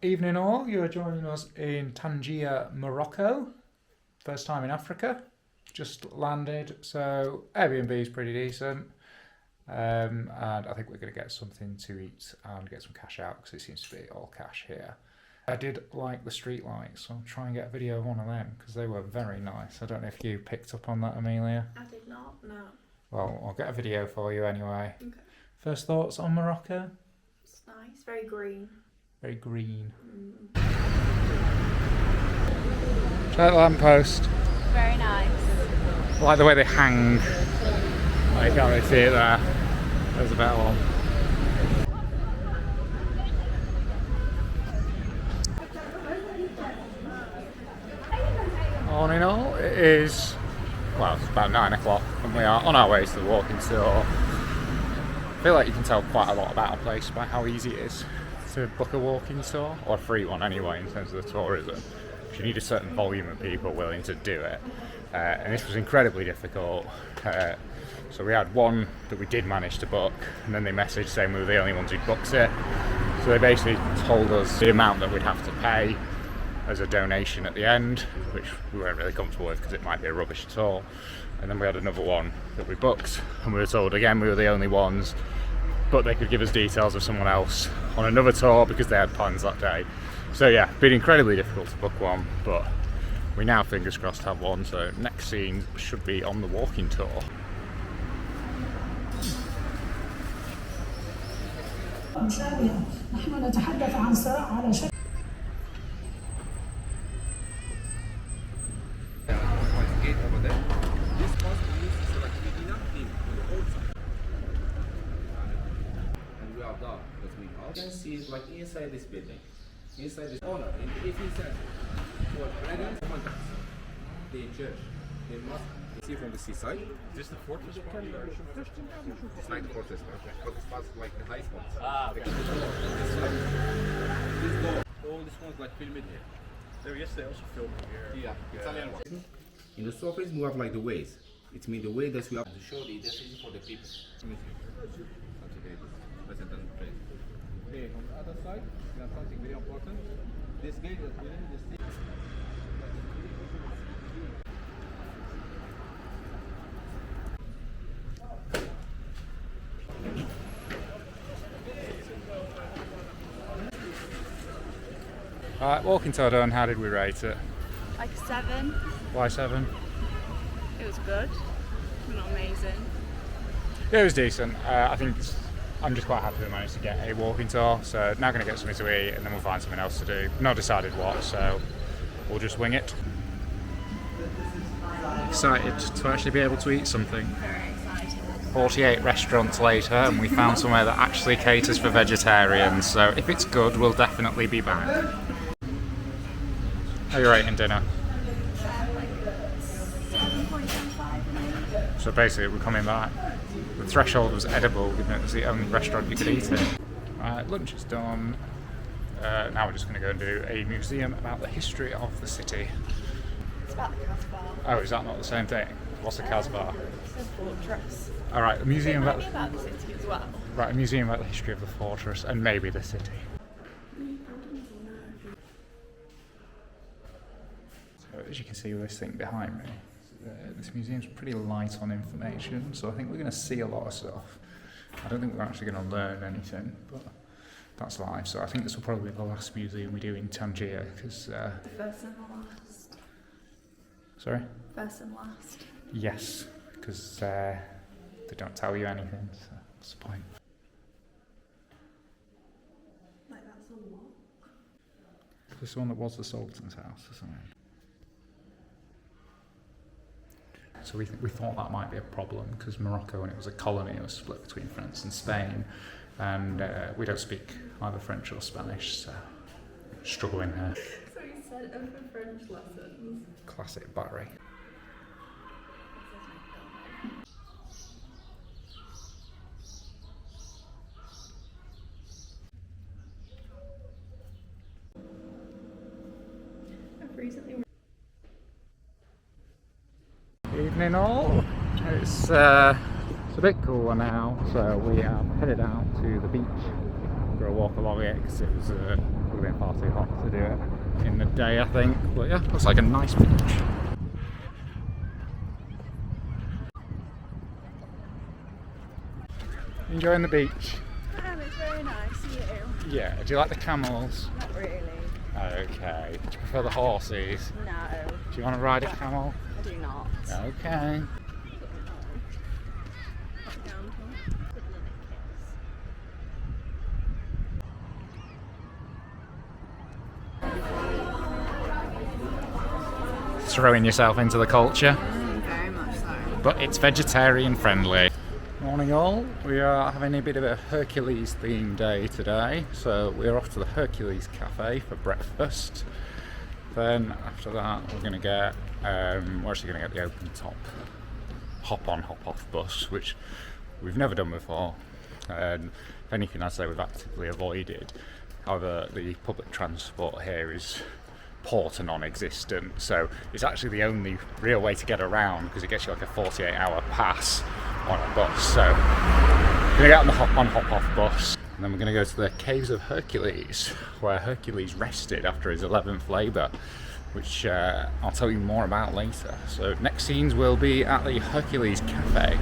Evening all, you are joining us in Tangier, Morocco. First time in Africa, just landed, so Airbnb is pretty decent. And I think we're going to get something to eat and get some cash out because it seems to be all cash here. I did like the street lights, so I'll try and get a video of one of them because they were very nice. I don't know if you picked up on that, Amelia. I did not, no. Well, I'll get a video for you anyway. Okay. First thoughts on Morocco? It's nice, very green. Very green. That lamppost. Very nice. I like the way they hang. You can't really see it there. There's a better one. All in all, it is, well, it's about 9 o'clock and we are on our way to the walking tour. I feel like you can tell quite a lot about a place by how easy it is to book a walking tour, or a free one anyway in terms of the tourism. You need a certain volume of people willing to do it, and this was incredibly difficult. So we had one that we did manage to book, and then they messaged saying we were the only ones who'd booked it. So they basically told us the amount that we'd have to pay as a donation at the end, which we weren't really comfortable with because it might be a rubbish tour. And then we had another one that we booked, and we were told again we were the only ones, but they could give us details of someone else on another tour because they had plans that day. So yeah, been incredibly difficult to book one, but we now, fingers crossed, have one. So next scene should be on the walking tour. You can see it like inside this building, inside this owner in the 18th century. For dragons, contacts, the church, they must see from the seaside. Is this the fortress? It's like the fortress, but it's past like the high spots. Ah, okay. This door, all these ones like filmed here. So yes, they also filmed here. Yeah, Italian one. In the surface, we have like the ways. It means the way that we have to show the identity for the people. Okay, on the other side, we have something very important. This gate is within the state. Alright, walking tour done. How did we rate it? Like 7. Why 7? It was good. Not amazing. Yeah, it was decent. I'm just quite happy we managed to get a walking tour, so now going to get something to eat and then we'll find something else to do. Not decided what, so we'll just wing it. Excited to actually be able to eat something. Very excited. 48 restaurants later and we found somewhere that actually caters for vegetarians, so if it's good we'll definitely be back. How are you rating dinner? 7.75. So basically we're coming back. The threshold was edible, given it was the only restaurant you could eat in. Right, lunch is done. Now we're just going to go and do a museum about the history of the city. It's about the Casbah. Oh, is that not the same thing? What's a Casbah? It's a fortress. All right, a museum It might be about about the city as well. right, a museum about the history of the fortress and maybe the city. So as you can see with this thing behind me, this museum's pretty light on information, so I think we're going to see a lot of stuff. I don't think we're actually going to learn anything, but that's life. So I think this will probably be the last museum we do in Tangier, because... The first and the last. Sorry? First and last. Yes, because they don't tell you anything, so what's the point? Like that's a lock. This is the one that was the Sultan's house or something. So we thought that might be a problem because Morocco, when it was a colony, was split between France and Spain, and we don't speak either French or Spanish, so struggling there. So you said for French lessons. Classic Barry. I've recently. Evening all. It's a bit cooler now, so we are headed out to the beach for a walk along it because it was would have been far too hot to do it in the day, I think. But yeah, looks like a nice beach. Enjoying the beach? It's very nice. You? Yeah. Do you like the camels? Not really. Okay. Do you prefer the horses? No. Do you want to ride a camel? I do not. Okay. Throwing yourself into the culture. Very much so. But it's vegetarian friendly. Morning all, we are having a bit of a Hercules themed day today, so we're off to the Hercules Cafe for breakfast. Then after that we're going to get, we're actually going to get the open top hop on hop off bus, which we've never done before, and if anything I'd say we've actively avoided. However, the public transport here is poor to non-existent, so it's actually the only real way to get around because it gets you like a 48-hour pass on a bus. So we're going to get on the hop on hop off bus, and then we're going to go to the Caves of Hercules, where Hercules rested after his 11th labour, which I'll tell you more about later. So next scenes will be at the Hercules Cafe.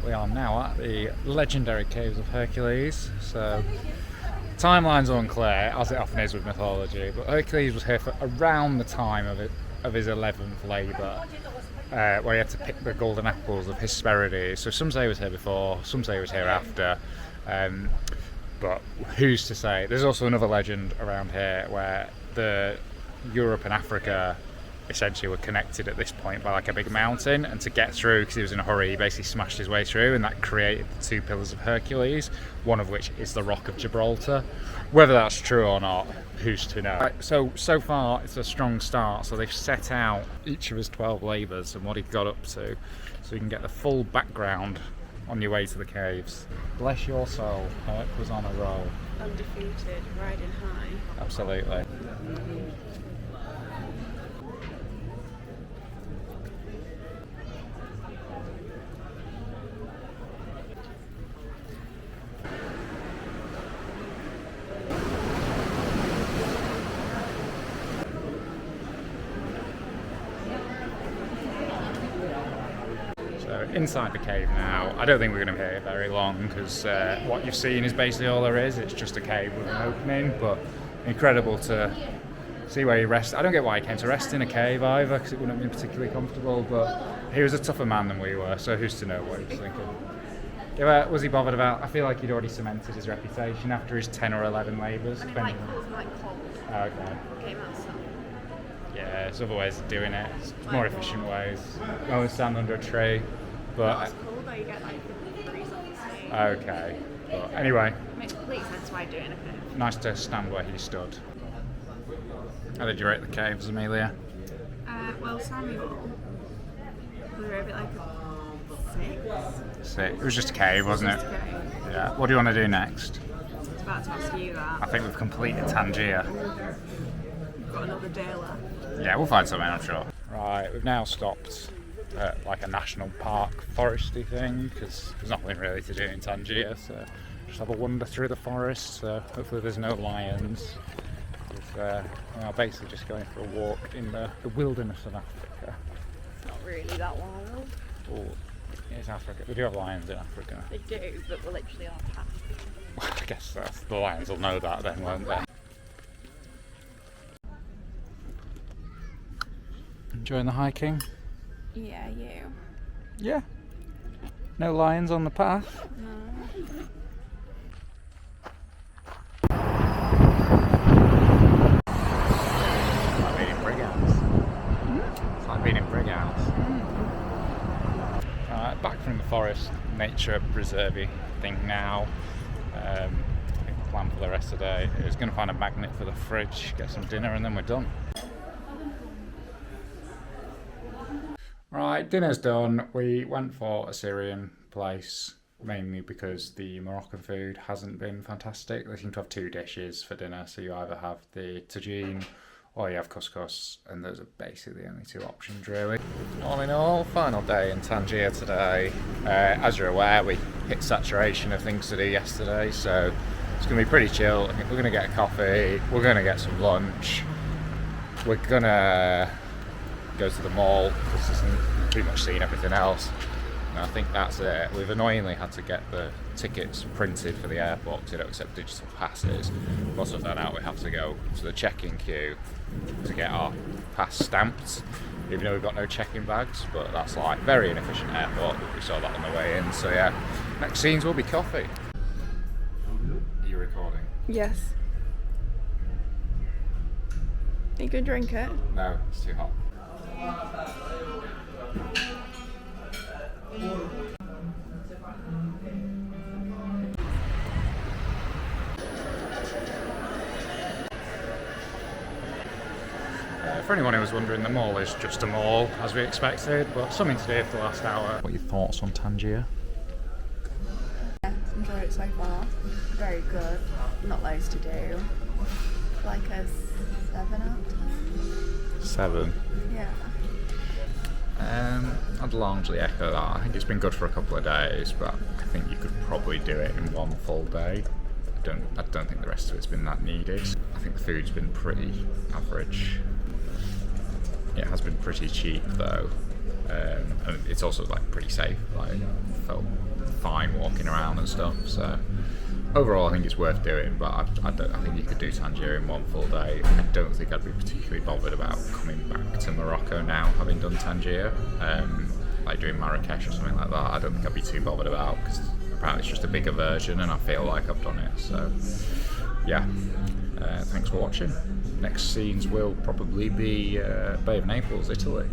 We are now at the legendary Caves of Hercules. So timeline's unclear, as it often is with mythology, but Hercules was here for around the time of his 11th labour, where he had to pick the golden apples of Hesperides. So some say he was here before, some say he was here after, but who's to say? There's also another legend around here where Europe and Africa essentially were connected at this point by like a big mountain, and to get through, because he was in a hurry, he basically smashed his way through, and that created the two pillars of Hercules, one of which is the Rock of Gibraltar. Whether that's true or not, who's to know? Right, so far it's a strong start. So they've set out each of his 12 labours and what he got up to, so you can get the full background on your way to the caves. Bless your soul, Herc was on a roll. Undefeated, riding high. Absolutely. Inside the cave now. I don't think we're going to be here very long because what you've seen is basically all there is. It's just a cave with an opening, but incredible to see where he rests. I don't get why he came to rest in a cave either, because it wouldn't have been particularly comfortable, but he was a tougher man than we were, so who's to know what he was thinking. Yeah, was he bothered about? I feel like he'd already cemented his reputation after his 10 or 11 labours. And it like cold. Oh, okay. Came outside. Yeah, there's other ways of doing it. It's more efficient ways. Go and stand under a tree. But it's cold though, you get like breeze on the sea. Okay. But anyway. Makes complete sense why doing it. Nice to stand where he stood. How did you rate the caves, Amelia? Well, Samuel, we were a bit like a 6. It was just a cave, wasn't it? Yeah. What do you want to do next? I was about to ask you that. I think we've completed Tangier. We've got another day left. Yeah, we'll find something, I'm sure. Right, we've now stopped at like a national park foresty thing because there's nothing really to do in Tangier, so just have a wander through the forest. So hopefully there's no lions. We are basically just going for a walk in the wilderness of Africa. Not really that wild. Oh, it's Africa. We do have lions in Africa. They do, but we're literally on a path. Well, I guess the lions will know that then, won't they? Enjoying the hiking? Yeah, you. Yeah. No lions on the path? No. It's like being in Brighouse. It's like being in Brighouse. from the forest nature preservey thing now. I think the plan for the rest of the day is going to find a magnet for the fridge, get some dinner, and then we're done. Right, dinner's done. We went for a Syrian place, mainly because the Moroccan food hasn't been fantastic. They seem to have 2 dishes for dinner, so you either have the tagine or you have couscous, and those are basically the only 2 options really. All in all, final day in Tangier today. As you're aware, we hit saturation of things to do yesterday, so it's going to be pretty chill. I think we're going to get a coffee, we're going to get some lunch, we're going to go to the mall because we've pretty much seen everything else. And I think that's it. We've annoyingly had to get the tickets printed for the airport because they don't accept digital passes. Once we've done that, we have to go to the check-in queue to get our pass stamped, even though we've got no check-in bags, but that's like very inefficient airport. We saw that on the way in, so yeah. Next scenes will be coffee. Are you recording? Yes. You could drink it. No, it's too hot. For anyone who was wondering, the mall is just a mall, as we expected, but something to do for the last hour. What are your thoughts on Tangier? Yeah, enjoyed it so far. Very good. Not loads to do. Like a 7 out of 10. 7. Yeah. I'd largely echo that. I think it's been good for a couple of days, but I think you could probably do it in 1 full day. I don't think the rest of it's been that needed. I think the food's been pretty average. It has been pretty cheap though, and it's also like pretty safe. Like, felt fine walking around and stuff. So overall, I think it's worth doing. But I think you could do Tangier in 1 full day. I don't think I'd be particularly bothered about coming back to Morocco now, having done Tangier. Like doing Marrakesh or something like that, I don't think I'd be too bothered about because apparently it's just a bigger version, and I feel like I've done it. So yeah. Thanks for watching. Next scenes will probably be Bay of Naples, Italy.